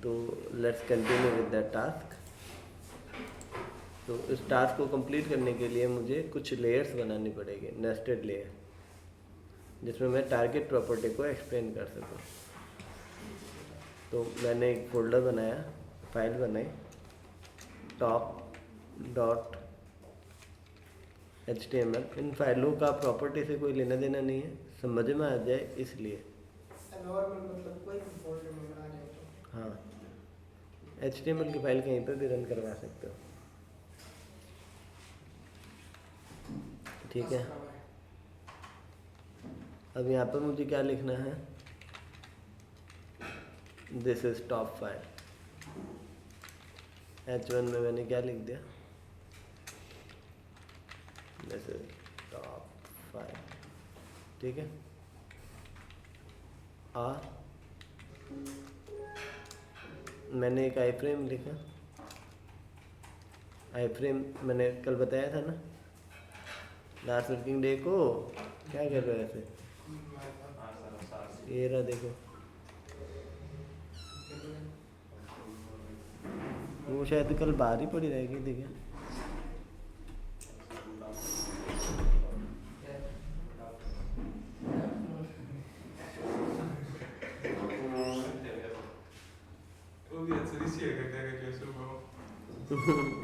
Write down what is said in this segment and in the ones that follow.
तो let's continue with that task. तो इस टास्क को कंप्लीट करने के लिए मुझे कुछ लेयर्स बनानी पड़ेगी, नेस्टेड लेयर, जिसमें मैं टारगेट प्रॉपर्टी को एक्सप्लेन कर सकूँ। तो मैंने एक फोल्डर बनाया, फाइल बनाई, top.html। इन फाइलों का प्रॉपर्टी से कोई लेना देना नहीं है, समझ में आ जाए इसलिए। नॉर्मल मतलब कोई भी फोल्डर में बना रहे हो तो हाँ, HTML की फाइल कहीं पर भी रन करवा सकते हो, ठीक है। अब यहाँ पर मुझे क्या लिखना है, this is top file. H1 में मैंने क्या लिख दिया, दिस इज टॉप फाइल, ठीक है। मैंने एक आई फ्रेम लिखा। आई फ्रेम मैंने कल बताया था ना, लास्ट वर्किंग डे को क्या कर रहे थे, ये रहा देखो, वो शायद कल बाहर ही पड़ी रहेगी, देखिए।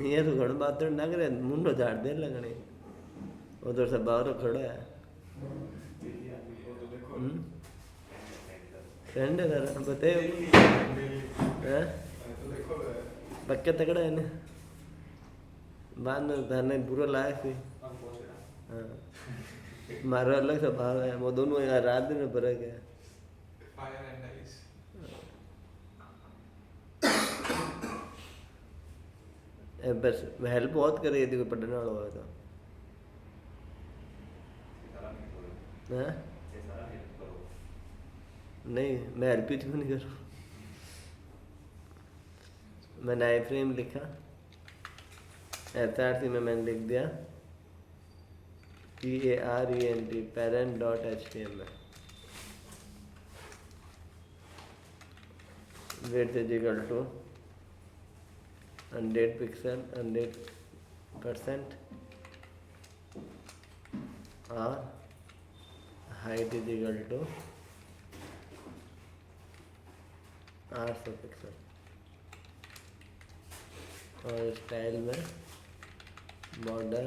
ये तो घड़ बात ना करे, मुंडो झाड़ दे लगने, उधर से बाहर खड़ा है। फ्रेंड है तेरा, बताए हैं? पक्के तगड़ा है ना, बाद में थाने बुरा लाया थी। हाँ, मारो अलग सा भाव है, वो दोनों यार रात दिन में फर्क है। बस हेल्प बहुत कर रही थी, कोई पढ़ने वाला हुआ था। हाँ? नहीं, मैं हेल्प ही क्यों नहीं करूँ। मैंने आई फ्रेम लिखा, SRC में मैंने लिख दिया PARENT parent.html, width is equal to 100 pixel 100%, और height is equal to 800 pixel, और स्टाइल में बॉर्डर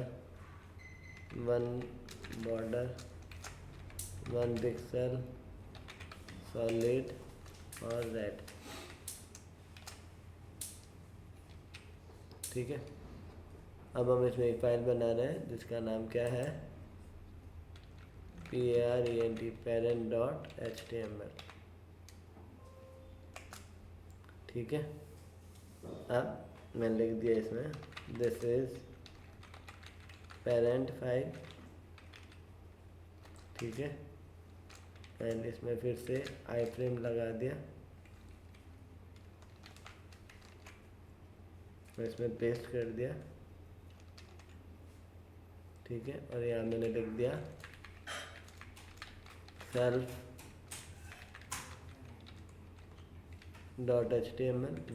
1 पिक्सल सॉलिड और रेड, ठीक है। अब हम इसमें एक फाइल बना रहे हैं जिसका नाम क्या है, PARENT parent.html, ठीक है। अब मैंने लिख दिया इसमें, दिस इज पेरेंट फाइल, ठीक है। एंड इसमें फिर से आई फ्रेम लगा दिया, इसमें पेस्ट कर दिया, ठीक है। और यहाँ मैंने लिख दिया self.html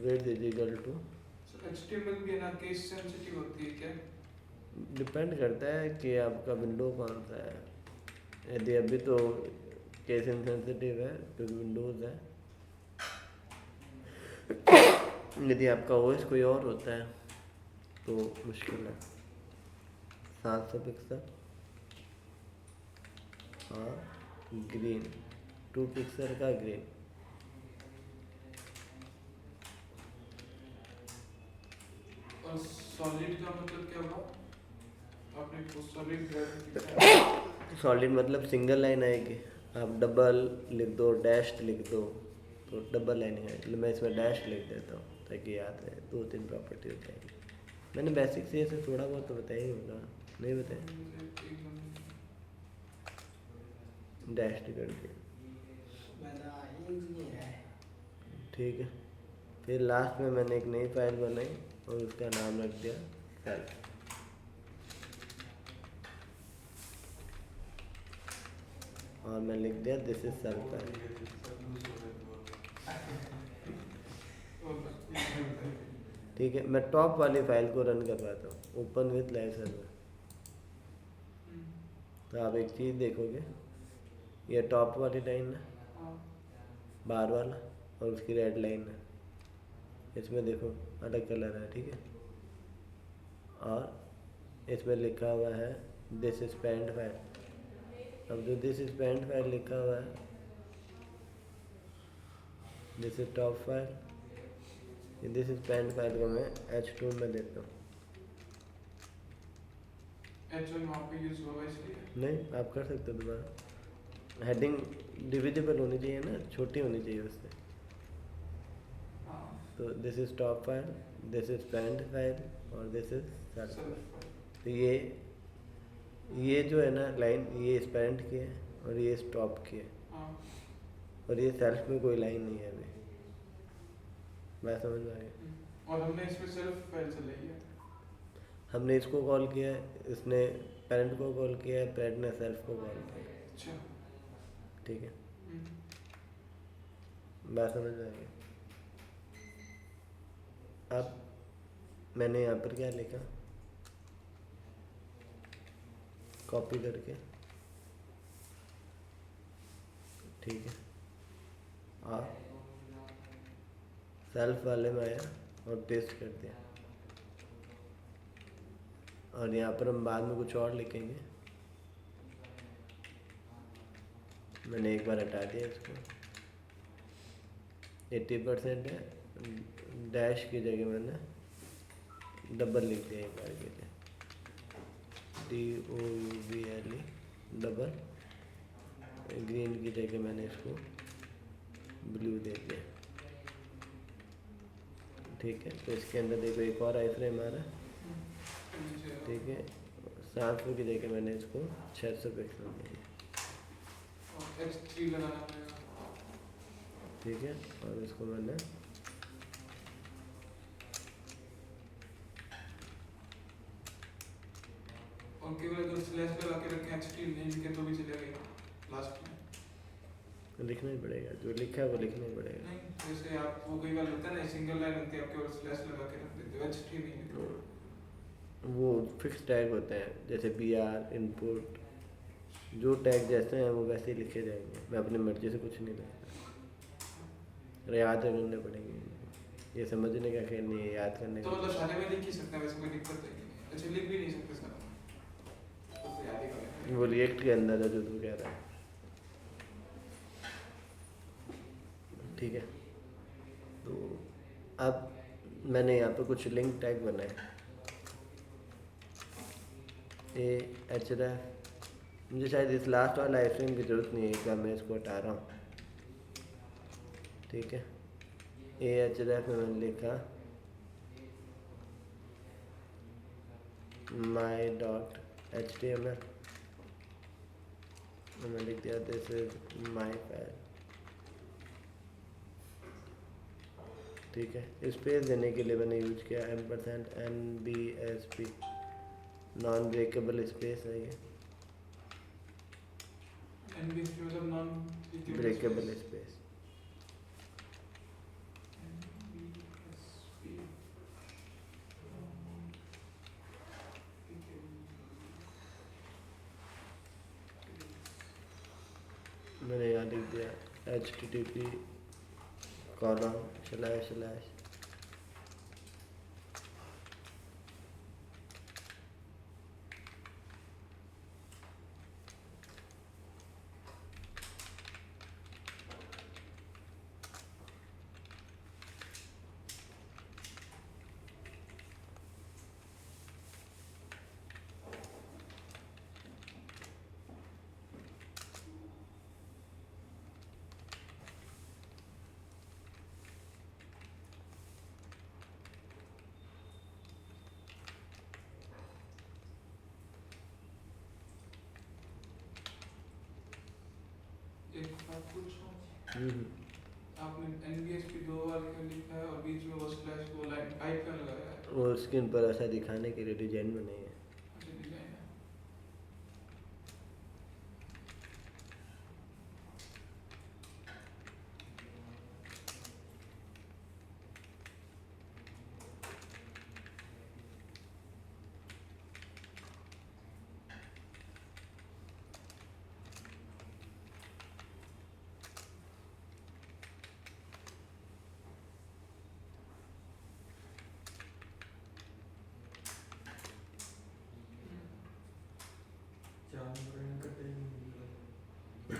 width is equal to, HTML भी है ना केस सेंसिटिव होती है क्या? डिपेंड करता है कि आपका विंडो कौन सा है। यदि अभी तो केस इनसेंसिटिव है क्योंकि विंडोज़ है, यदि आपका ओएस कोई और होता है तो मुश्किल है। 700 पिक्सल और ग्रीन, 2 पिक्सल का ग्रीन, और सॉलिड का मतलब क्या हुआ? आपने सॉलिड सॉलिड मतलब सिंगल लाइन आएगी, आप डबल लिख दो, डैश लिख दो तो डबल लाइन है, मैं इसमें डैश लिख देता हूँ ताकि याद रहे। 2-3 प्रॉपर्टी हो जाएगी। मैंने बेसिक से ऐसे थोड़ा बहुत तो बताया ही होगा, नहीं बताया, डैश करके, ठीक है। फिर लास्ट में मैंने एक नई फाइल बनाई और उसका नाम रख दिया सेल्फ, और मैं लिख दिया दिस इज सेल्फ फाइल। ठीक है, मैं टॉप वाली फाइल को रन करवाता हूँ, ओपन विथ लाइव सर्वर। तो आप एक चीज़ देखोगे, ये टॉप वाली लाइन है, हाँ बार वाला, और उसकी रेड लाइन है, इसमें देखो अलग कलर है, ठीक है। और इसमें लिखा हुआ है दिस इज पेंड फाइल। अब जो दिस इज पेंड फाइल लिखा हुआ है, this is top file, this is pend file को मैं H2 में देता हूँ। H1 वहाँ पे यूज होगा इसलिए। नहीं, आप कर सकते हो दोबारा। हेडिंग डिविजिबल होनी चाहिए ना, छोटी होनी चाहिए उससे। हाँ तो this is top file, this is pend file, और this is self file. Self. तो ये जो है ना लाइन, ये स्पेंड की है और ये स्टॉप की है, हाँ और ये सेल्फ में कोई लाइन नहीं है अभी। बात समझ में आ गई? और हमने इसमें सेल्फ फाइल चलाई है। हमने इसको कॉल किया है, इसने पेरेंट को कॉल किया है, पेरेंट ने सेल्फ को कॉल किया है, अच्छा। ठीक है। हम्म, बात समझ में आ गई? अब मैंने यहाँ पर क्या लिखा, कॉपी करके, ठीक है, और सेल्फ वाले में आया और पेस्ट कर दिया। और यहाँ पर हम बाद में कुछ और लिखेंगे, मैंने एक बार हटा दिया इसको, 80% है, डैश की जगह मैंने डबल लिख दिया एक बार के लिए, DOUBLE डबल, ग्रीन की जगह मैंने इसको ब्लू दे दिया, ठीक है। तो इसके अंदर देखो एक और आई फ्रेम आ रहा है, नीचे आओ। ठीक है। 700 की जगह मैंने इसको 600 पिक्सल दे दिया, और H3 लगाना पड़ेगा। ठीक है। और इसको मैंने और केवल अगर स्लैश लगा के रखें H3 नहीं लिखे तो भी चलेगा लास्ट में। लिखना ही पड़ेगा, जो लिखा है वो लिखना ही पड़ेगा। नहीं जैसे आप वो कई बार होता है ना, सिंगल लाइन होती है, आप केवल स्लैश लगा के रख देते हो, H3 नहीं लिखते। वो फिक्स टैग होते हैं, जैसे BR इनपुट, जो टैग जैसे हैं वो वैसे ही लिखे जाएंगे, मैं अपनी मर्जी से कुछ नहीं लिखता। याद करने पड़ेंगे, ये समझने का खेल नहीं है, याद करने तो का। मतलब सारे में लिख ही सकते हैं, वैसे कोई दिक्कत नहीं है। अच्छा लिख भी नहीं सकते सारे, तो याद ही कर लेंगे। वो रिएक्ट के अंदर है जो तू कह रहा है, ठीक है। तो अब मैंने यहाँ पे कुछ लिंक टैग बनाए, मुझे शायद इस लास्ट वाला आइटम की ज़रूरत नहीं है, क्या मैं इसको हटा रहा हूँ, ठीक है। href में मैंने लिखा my.html, मैंने लिख दिया दिस इज माई फाइल, ठीक है। स्पेस देने के लिए मैंने यूज किया $NBSP, नॉन ब्रेकेबल स्पेस है ये, NBSP मतलब नॉन ब्रेकेबल स्पेस। मैंने यहाँ लिख दिया HTTP :/ एक बात पूछूं, हम्म, आपने NBSP 2 बार क्यों लिखा है और बीच में वो स्लैश वो लाइन टाइप क्यों लगाया है? वो स्क्रीन पर ऐसा दिखाने के लिए डिजाइन बनाई है। अच्छा डिजाइन है।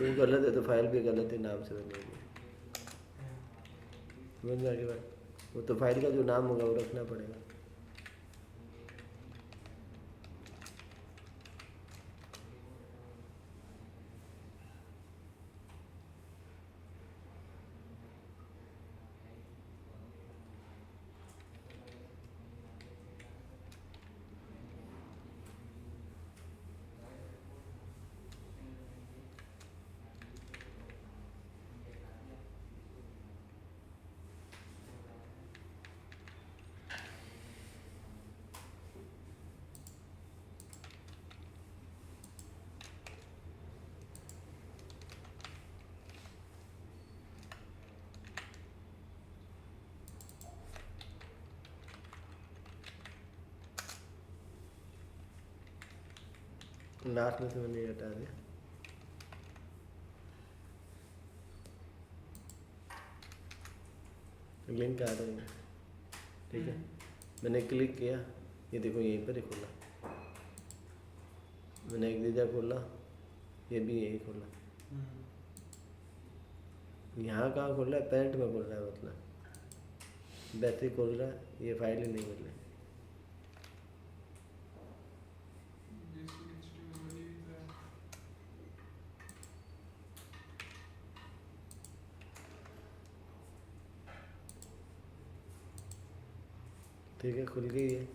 वो गलत है तो फाइल भी गलत ही नाम से बनेगी। समझ में आ गई बात? वो तो फाइल का जो नाम होगा वो रखना पड़ेगा। लास्ट में से मैंने ये हटा दिया। लिंक आ रहा है, ठीक है। मैंने क्लिक किया, ये देखो यहीं पर ही खोला। मैंने एक दीजा खोला, ये भी यही खोला। यहाँ कहाँ खोल रहा है? पेरेंट में खोल रहा है, मतलब वैसे ही खोल रहा है, ये फाइल ही नहीं खोल रही। ठीक है, खुल गई है।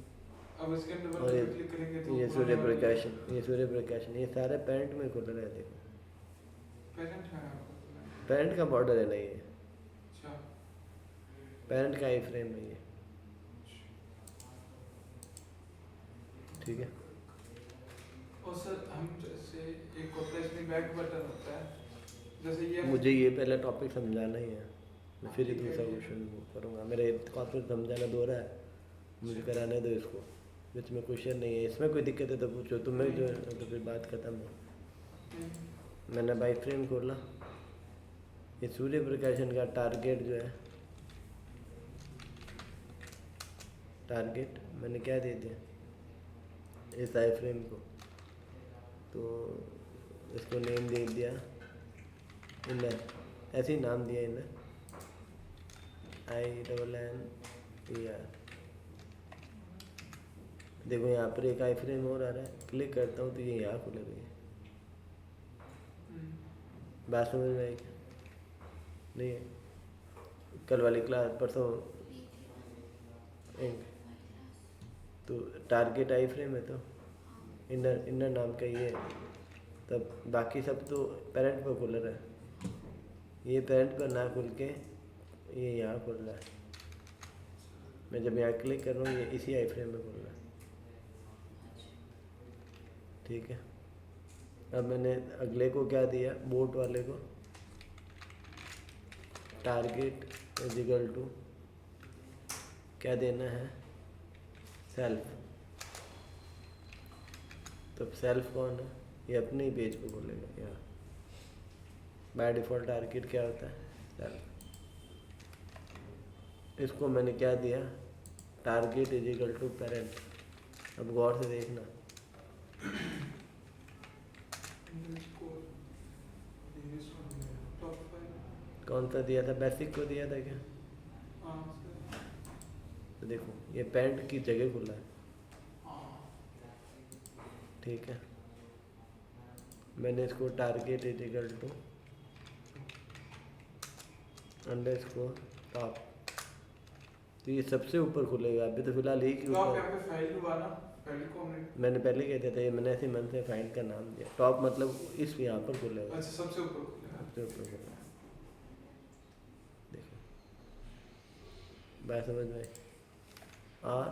अब इसके अंदर और बटन पे क्लिक करेंगे तो ये सूर्य प्रकाशन, ये सूर्य प्रकाशन, ये सारे पेरेंट में खुल रहे हैं। देखो पेरेंट है आपका। पेरेंट का बॉर्डर है ना ये, अच्छा पेरेंट का आई फ्रेम है ये, ठीक है। और सर हम जैसे एक होता है इसमें बैक बटन होता है, जैसे ये मुझे ये पहले टॉपिक समझाना ही है, मैं फिर ही दूसरा क्वेश्चन करूँगा। मेरे कॉन्सेप्ट समझाना दो रहा है, मुझे कराने दो इसको। बीच में क्वेश्चन नहीं है, इसमें कोई दिक्कत है तो पूछो, तुम्हें जो है तो फिर बात खत्म है। मैंने बाई फ्रेम खोला, ये सूर्य प्रकाशन का टारगेट जो है, टारगेट मैंने क्या दे दिया इस आई फ्रेम को, तो इसको नेम दे दिया इनर, ऐसे ही नाम दिया इनर, INNER। देखो यहाँ पर एक आई फ्रेम और आ रहा है, क्लिक करता हूँ तो ये यहाँ खुल गई है। बात समझ में आई क्या? नहीं है? कल वाली क्लास परसों एक तो टारगेट आई फ्रेम है, तो इनर नाम का ये है। तब बाकी सब तो पेरेंट पर खुल रहा है, ये पेरेंट पर ना खुल के ये यहाँ खुल रहा है। मैं जब यहाँ क्लिक कर रहा हूँ ये इसी आई फ्रेम में खुल रहा है, ठीक है। अब मैंने अगले को क्या दिया, बोट वाले को, टारगेट इज इक्वल टू क्या देना है, सेल्फ। तो सेल्फ कौन है? ये अपने ही पेज पे खोलेगा यहाँ। बाय डिफ़ॉल्ट टारगेट क्या होता है, सेल्फ। इसको मैंने क्या दिया, target is equal to parent. अब गौर से देखना, कौन सा दिया था, बेसिक को दिया था क्या? तो देखो ये पेरेंट की जगह खुला है, ठीक है। मैंने इसको target is equal to underscore top, तो ये सबसे ऊपर खुलेगा। अभी तो फिलहाल एक ही ऊपर, फाइल हुआ ना, फाइल को हमने मैंने पहले कह दिया था, ये मैंने ऐसे मन से फाइल का नाम दिया। टॉप मतलब इस यहाँ पर खुलेगा, अच्छा सबसे ऊपर खुलेगा। सबसे ऊपर खुलेगा। देखो बात समझ में आई? और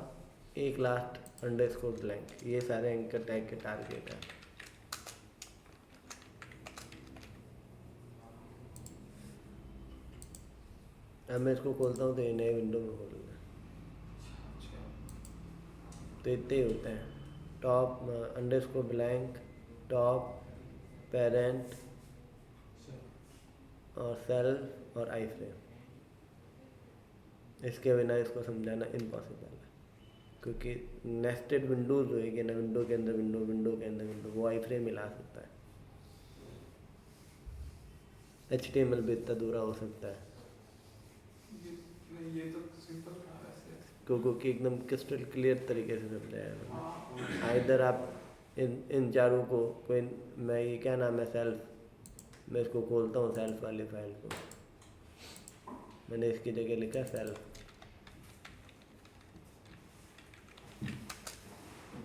एक लास्ट अंडरस्कोर ब्लैंक, ये सारे एंकर टैग के टारगेट है। अब मैं इसको खोलता हूँ तो ये नए विंडो में खोल रहा है। तो इतने ही होते हैं, top underscore blank, top, parent और सेल्फ और आई फ्रेम। इसके बिना इसको समझाना इम्पॉसिबल है, क्योंकि नेस्टेड विंडोज़ होएगी ना, विंडो के अंदर विंडो, विंडो के अंदर विंडो, वो आई फ्रेम मिला सकता है। HTML भी इतना दूर हो सकता है ये तो सिंपल था वैसे। क्योंकि एकदम क्रिस्टल क्लियर तरीके से समझाया है हाँ मैंने। इधर आप इन चारों को कोई, मैं ये क्या नाम है सेल्फ, मैं इसको खोलता हूँ सेल्फ वाली फाइल को, मैंने इसकी जगह लिखा सेल्फ।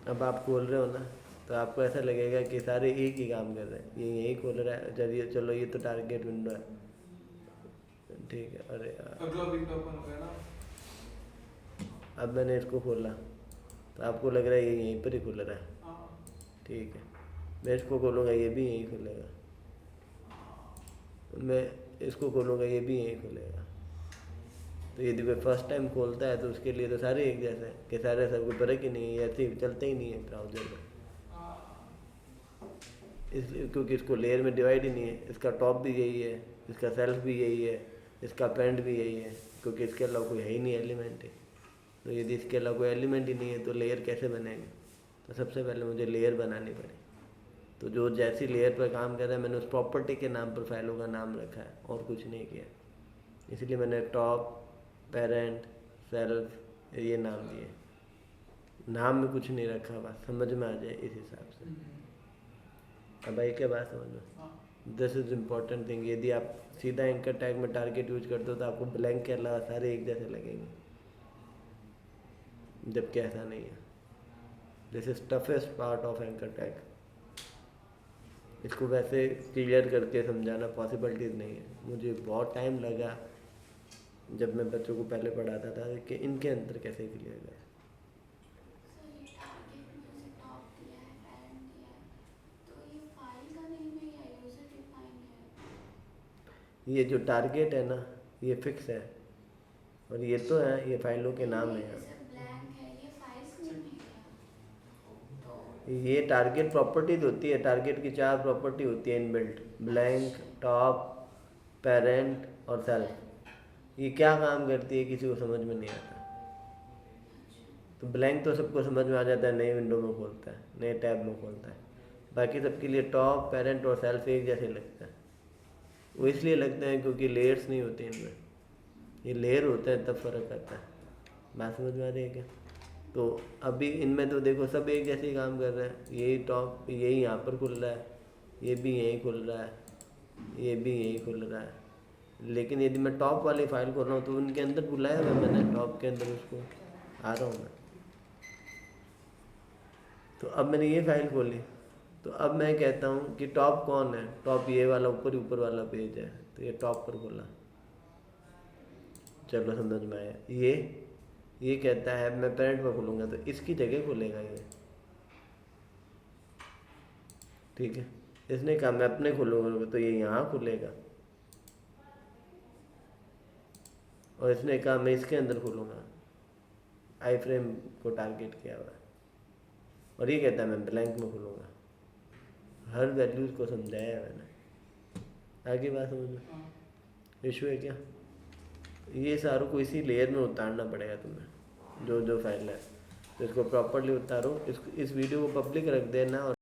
अब आप खोल रहे हो ना तो आपको ऐसा लगेगा कि सारे एक ही काम कर रहे हैं, ये यही खोल रहा है, चलिए चलो ये तो टारगेट विंडो है, ठीक है। अरे यार अगला विंडो ओपन हो गया ना। अब मैंने इसको खोला तो आपको लग रहा है ये यहीं पर ही खुल रहा है, हाँ ठीक है। मैं इसको खोलूँगा ये भी यहीं खुलेगा, मैं इसको खोलूँगा ये भी यहीं खुलेगा। तो यदि कोई फर्स्ट टाइम खोलता है तो उसके लिए तो सारे एक जैसे हैं कि सारे सब कोई फर्क ही नहीं है, ऐसे ही चलते ही नहीं है ब्राउज़र में, इसलिए क्योंकि इसको लेयर में डिवाइड ही नहीं है। इसका टॉप भी यही है, इसका सेल्फ भी यही है, इसका पेंड भी यही है, क्योंकि इसके अलावा कोई है ही नहीं एलिमेंट है। तो यदि इसके अलावा कोई एलिमेंट ही नहीं है तो लेयर कैसे बनेंगे? तो सबसे पहले मुझे लेयर बनानी पड़ेगी। तो जो जैसी लेयर पर काम कर रहा है मैंने उस प्रॉपर्टी के नाम पर फाइलों का नाम रखा है और कुछ नहीं किया, इसलिए मैंने टॉप, पेरेंट, सेल्फ ये नाम दिए। नाम में कुछ नहीं रखा, बस समझ में आ जाए इस हिसाब से। अब भाई क्या बात समझ में? This is important thing. यदि आप सीधा एंकर टैग में टारगेट यूज करते हो तो आपको ब्लैंक के अलावा सारे एक जैसे लगेंगे, जबकि ऐसा नहीं है। This is toughest part of anchor tag. इसको वैसे क्लियर करके समझाना पॉसिबिलिटीज नहीं है। मुझे बहुत टाइम लगा जब मैं बच्चों को पहले पढ़ाता था कि इनके अंदर कैसे क्लियर करें। ये जो टारगेट है ना ये फिक्स है, और ये तो है, ये फाइलों के नाम है। ये टारगेट प्रॉपर्टीज होती है, टारगेट की 4 प्रॉपर्टी होती है इनबिल्ट, ब्लैंक, टॉप, पेरेंट और सेल्फ। ये क्या काम करती है किसी को समझ में नहीं आता। तो ब्लैंक तो सबको समझ में आ जाता है, नई विंडो में खोलता है, नए टैब में खोलता है। बाकी सबके लिए टॉप, पेरेंट और सेल्फ एक जैसे लगता है। वो इसलिए लगते हैं क्योंकि लेयर्स नहीं होती इनमें, ये लेयर होते हैं तब फ़र्क आता है। बात समझ में आ रही है क्या? तो अभी इनमें तो देखो सब एक जैसे ही काम कर रहे हैं। यही टॉप, यही यहाँ पर खुल रहा है, ये भी यहीं खुल रहा है, ये भी यहीं खुल रहा है। लेकिन यदि मैं टॉप वाली फाइल खोल रहा हूँ तो उनके अंदर बुलाया हुआ मैंने, टॉप के अंदर उसको आ रहा हूँ मैं। तो अब मैंने ये फाइल खोली, तो अब मैं कहता हूँ कि टॉप कौन है? टॉप ये वाला ऊपर वाला पेज है, तो ये टॉप पर खोला, चलो समझ में आया। ये कहता है मैं पेरेंट में खोलूँगा तो इसकी जगह खुलेगा ये, ठीक है। इसने कहा मैं अपने खोलूँगा तो ये यहाँ खुलेगा, और इसने कहा मैं इसके अंदर खोलूँगा, आई फ्रेम को टारगेट किया हुआ है, और ये कहता है मैं ब्लैंक में खोलूँगा। हर वैल्यूज़ को समझाया है मैंने। आगे बात समझ में इशू है क्या? ये सारों को इसी लेयर में उतारना पड़ेगा तुम्हें, जो फाइल है। तो इसको प्रॉपरली उतारो, इस वीडियो को पब्लिक रख देना और